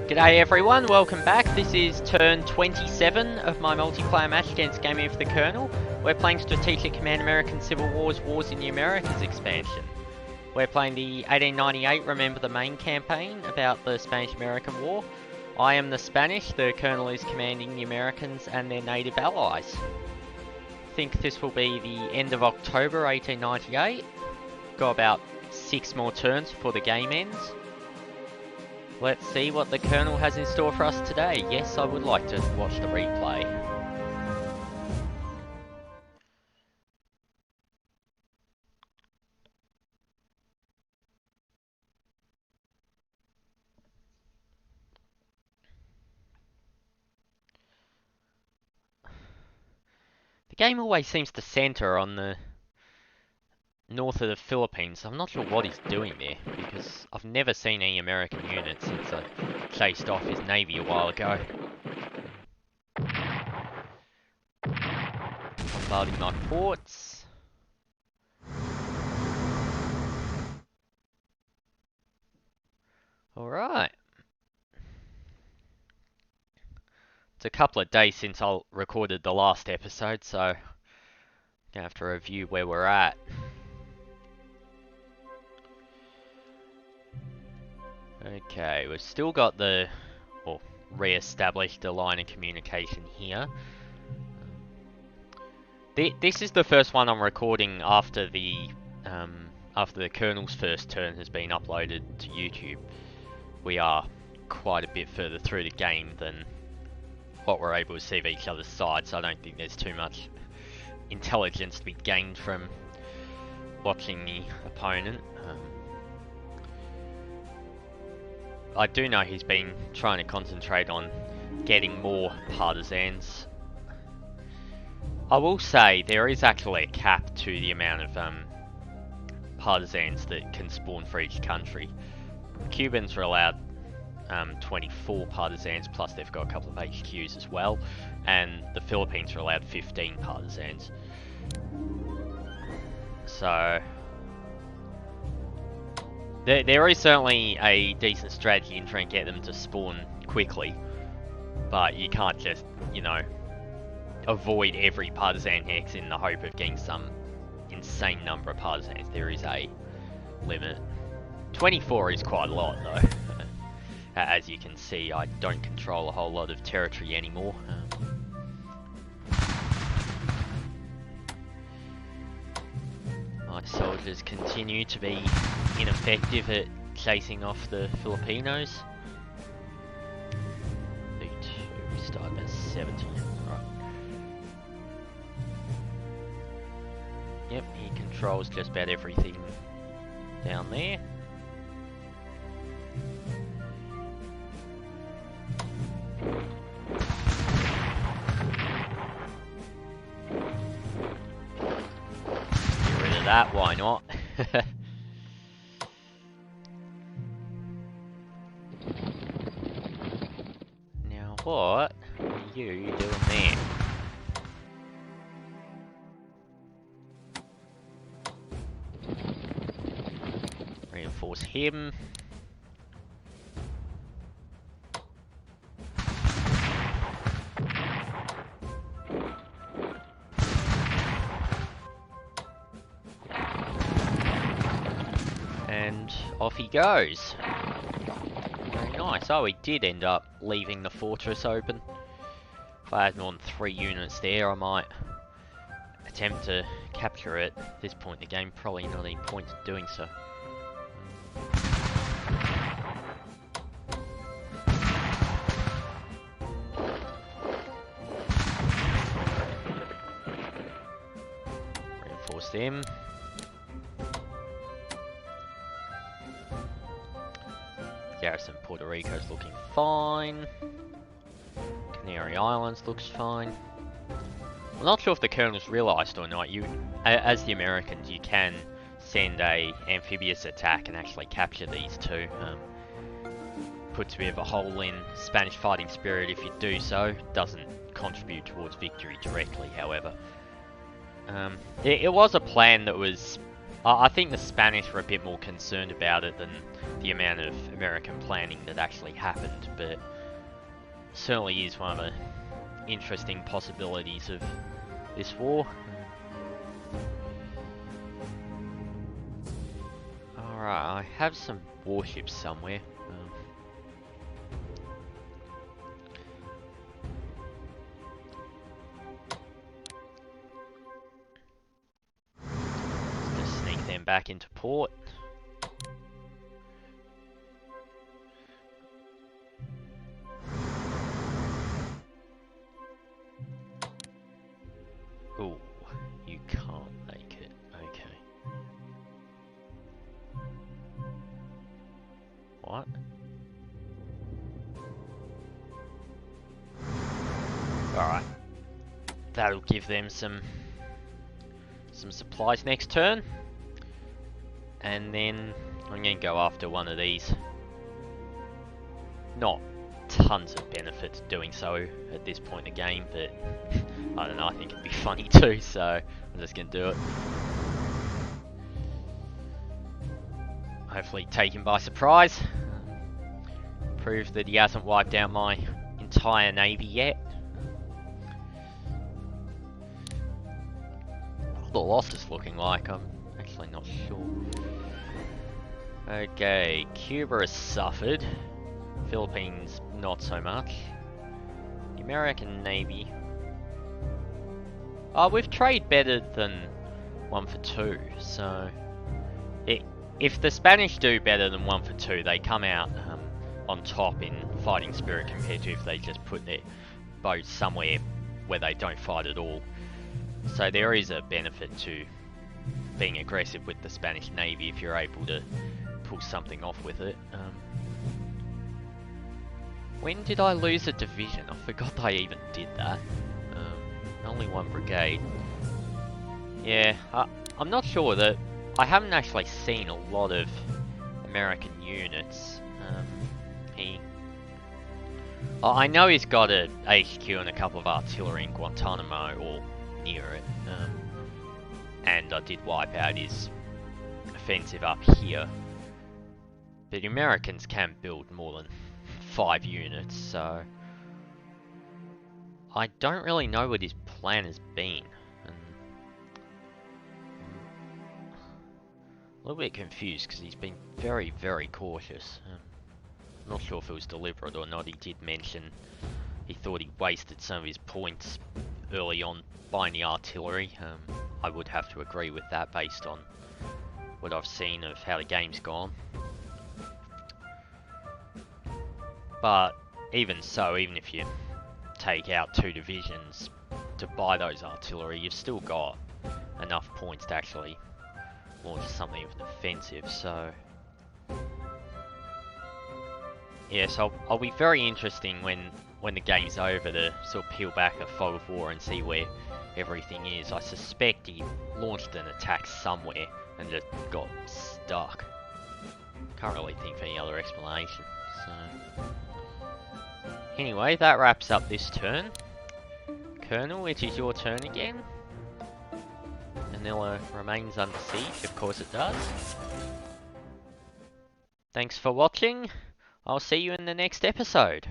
G'day everyone, welcome back. This is turn 27 of my multiplayer match against Gaming for the Colonel. We're playing Strategic Command American Civil Wars Wars in the Americas expansion. We're playing the 1898 Remember the Maine campaign about the Spanish-American War. I am the Spanish, the Colonel is commanding the Americans and their native allies. I think this will be the end of October 1898. Got about 6 more turns before the game ends. Let's see what the Colonel has in store for us today. Yes, I would like to watch the replay. The game always seems to center on the north of the Philippines. I'm not sure what he's doing there, because I've never seen any American units since I chased off his navy a while ago. Bombarding my ports. Alright. It's a couple of days since I recorded the last episode, so I'm gonna have to review where we're at. Okay, we've still got the, or re-established the line of communication here. This is the first one I'm recording after the Colonel's first turn has been uploaded to YouTube. We are quite a bit further through the game than what we're able to see of each other's sides, so I don't think there's too much intelligence to be gained from watching the opponent. I do know he's been trying to concentrate on getting more partisans. I will say there is actually a cap to the amount of partisans that can spawn for each country. Cubans are allowed 24 partisans, plus they've got a couple of HQs as well, and the Philippines are allowed 15 partisans. So there is certainly a decent strategy in trying to get them to spawn quickly, but you can't just, you know, avoid every partisan hex in the hope of getting some insane number of partisans. There is a limit. 24 is quite a lot though. As you can see, I don't control a whole lot of territory anymore. My soldiers continue to be ineffective at chasing off the Filipinos. We start at 70. Right. Yep, he controls just about everything down there. That, why not? Now what are you doing there? Reinforce him. And off he goes. Very nice. Oh, he did end up leaving the fortress open. If I had more than 3 units there, I might attempt to capture it. At this point in the game, probably not any point in doing so. Reinforce them. Garrison Puerto Rico's looking fine. Canary Islands looks fine. I'm not sure if the Colonel's realised or not. As the Americans, you can send a amphibious attack and actually capture these two. Puts a bit of a hole in Spanish fighting spirit if you do so. Doesn't contribute towards victory directly, however. It was a plan that was I think the Spanish were a bit more concerned about it than the amount of American planning that actually happened, but certainly is one of the interesting possibilities of this war. Alright, I have some warships somewhere. Just sneak them back into port. Ooh, you can't make it. Okay. What? Alright. That'll give them some supplies next turn. And then I'm going to go after one of these. Not tons of benefits doing so at this point in the game, but I don't know, I think it'd be funny too, so I'm just going to do it. Hopefully take him by surprise. Prove that he hasn't wiped out my entire navy yet. What the loss is looking like, I'm actually not sure. Okay, Cuba has suffered. Philippines, not so much. The American Navy. Oh, we've traded better than 1 for 2, so... If the Spanish do better than 1 for 2, they come out on top in fighting spirit compared to if they just put their boats somewhere where they don't fight at all. So there is a benefit to being aggressive with the Spanish Navy if you're able to pull something off with it. When did I lose a division? I forgot I even did that. Only 1 brigade. Yeah, I'm not sure that... I haven't actually seen a lot of American units. I know he's got a HQ and a couple of artillery in Guantanamo, or near it. And I did wipe out his offensive up here. But the Americans can build more than 5 units, so... I don't really know what his plan has been. A little bit confused because he's been very, very cautious. Not sure if it was deliberate or not. He did mention he thought he wasted some of his points early on buying the artillery. I would have to agree with that based on what I've seen of how the game's gone. But even so, even if you take out 2 divisions to buy those artillery, you've still got enough points to actually launch something of an offensive, so... Yeah, so I'll be very interesting when the game's over to sort of peel back the fog of war and see where everything is. I suspect he launched an attack somewhere and just got stuck. Can't really think of any other explanation, so... Anyway, that wraps up this turn. Colonel, it is your turn again. Manila remains under siege, of course it does. Thanks for watching. I'll see you in the next episode.